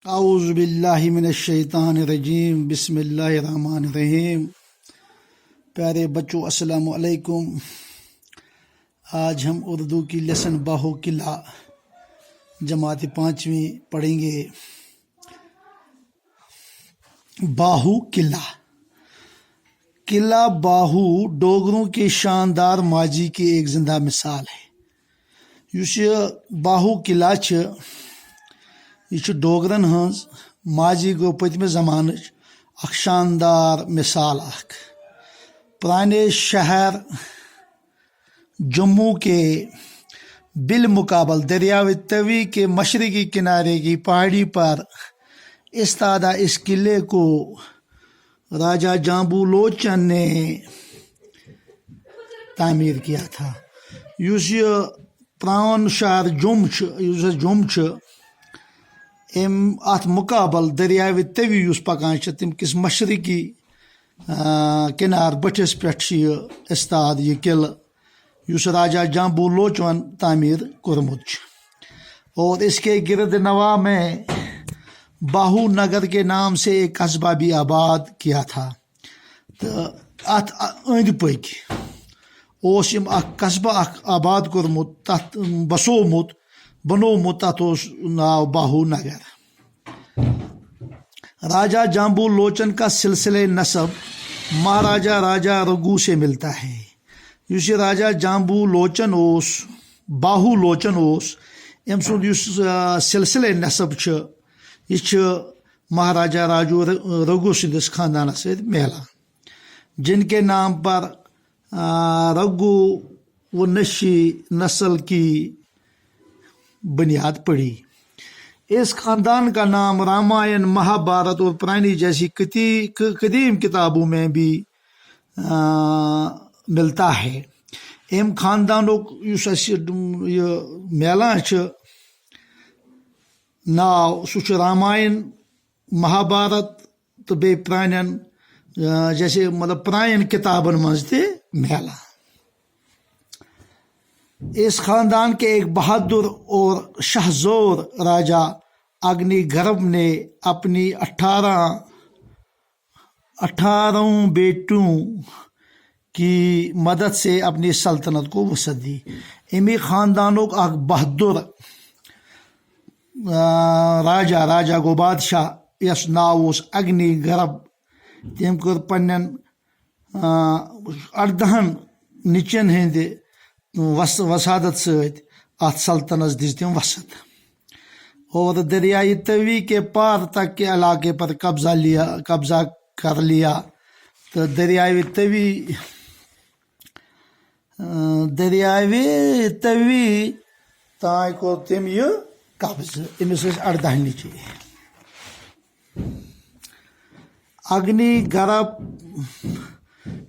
اعوذ باللہ من الشیطان الرجیم بسم اللہ الرحمن الرحیم۔ پیارے بچوں السلام علیکم۔ آج ہم اردو کی لیسن باہو قلعہ جماعت 5ویں پڑھیں گے۔ باہو قلعہ۔ قلعہ باہو ڈوگروں کے شاندار ماضی کی ایک زندہ مثال ہے۔ یُس یہ باہو قلعہ یہ ڈوگرن ہز ماضی گو پتمہ زمانہ اخ شاندار مثال اخ۔ پرانے شہر جموں کے بالمقابل دریائے توی کے مشرقی کنارے کی پہاڑی پر استادہ اس قلعے کو راجہ جامبو لوچن نے تعمیر کیا تھا۔ یُس یہ پران شہر جم ات مقابل دریائے توی یُس پکان تم کس مشرقی کنار بٹھس پہ یہ استاد یہ قلعہ یُس راجہ جامبو لوچن تعمیر کورمت۔ اور اس کے گرد نواح میں باہو نگر کے نام سے ایک قصبہ بھی آباد کیا تھا۔ تو ات اند پک قصبہ آباد کورمت تت بنومت تت ناو باہو نگر۔ راجہ جامبو لوچن کا سلسلہ نسب مہاراجہ راجہ رگو سے ملتا ہے۔ یُس یہ راجہ جامبو لوچن باہو لوچن ام سند سلسلہ نسب یہ مہاراجہ رگو سندس خاندانس ست میلان، جن کے نام پر رگو و نشی نسل کی بنیاد پڑی۔ اس خاندان کا نام رامائن، مہابھارت اور پرانی جیسی قدیم کتابوں میں بھی ملتا ہے۔ ام خاندانک یہ میلان ناو سہ رامائن، مہابھارت تو بی پرانین جیسے مطلب پرائن کتابن مز تہ میلان۔ اس خاندان کے ایک بہادر اور شہزور راجہ اگنی گرب نے اپنی 18 بیٹوں کی مدد سے اپنی سلطنت کو وسعت دی۔ امی خاندانک اخ بہادر راجہ گو بادشاہ یس ناو اگنی گرب۔ تم کر پنن 18 نچن ہند وسادت ست ات سلطنت دس تم وسعت، اور دریائے توی کے پار تک کے علاقے پر قبضہ کر لیا۔ تو دریائے توی تائیں کو تم یہ قبضہ امس 18 نچے۔ اگنی گرب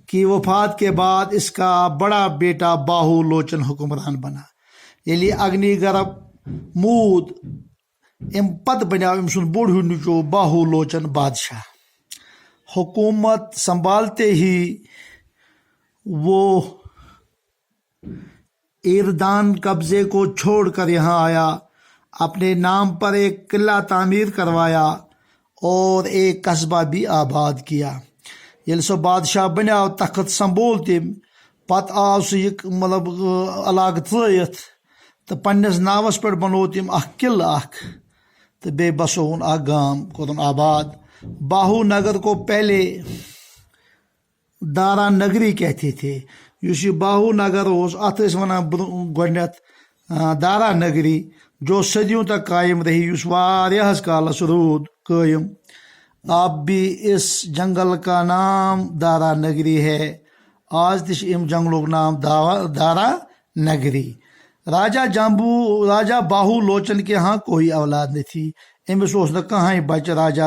کی وفات کے بعد اس کا بڑا بیٹا باہو لوچن حکمران بنا۔ یلی اگنی گرب مود ام پتہ بنیو ام سن بوڑ نچو باہو لوچن بادشاہ۔ حکومت سنبھالتے ہی وہ ایردان قبضے کو چھوڑ کر یہاں آیا، اپنے نام پر ایک قلعہ تعمیر کروایا اور ایک قصبہ بھی آباد کیا۔ یل سو بادشاہ بنیو تخت سنبھول تم پتہ آو سہ مطلب علاقہ ترٲیِتھ تو پننس ناوس پہ بنو تم اخ قلعہ اخ تو بی بسون اخ گام کورن آباد۔ باہو نگر کو پہلے دارا نگری کہتے تھے۔ یُس یہ باہو نگر ات ونان گۄڈنیتھ دارا نگری، جو صدیوں تک قائم رہی، یُس واریاہس کالس رود قائم۔ اب بھی اس جنگل کا نام دارا نگری ہے۔ آج تش ام جنگلک نام دارا نگری۔ راجہ باہو لوچن کے ہاں کوئی اولاد نہ تھی۔ امس نہ کہاں بچہ راجہ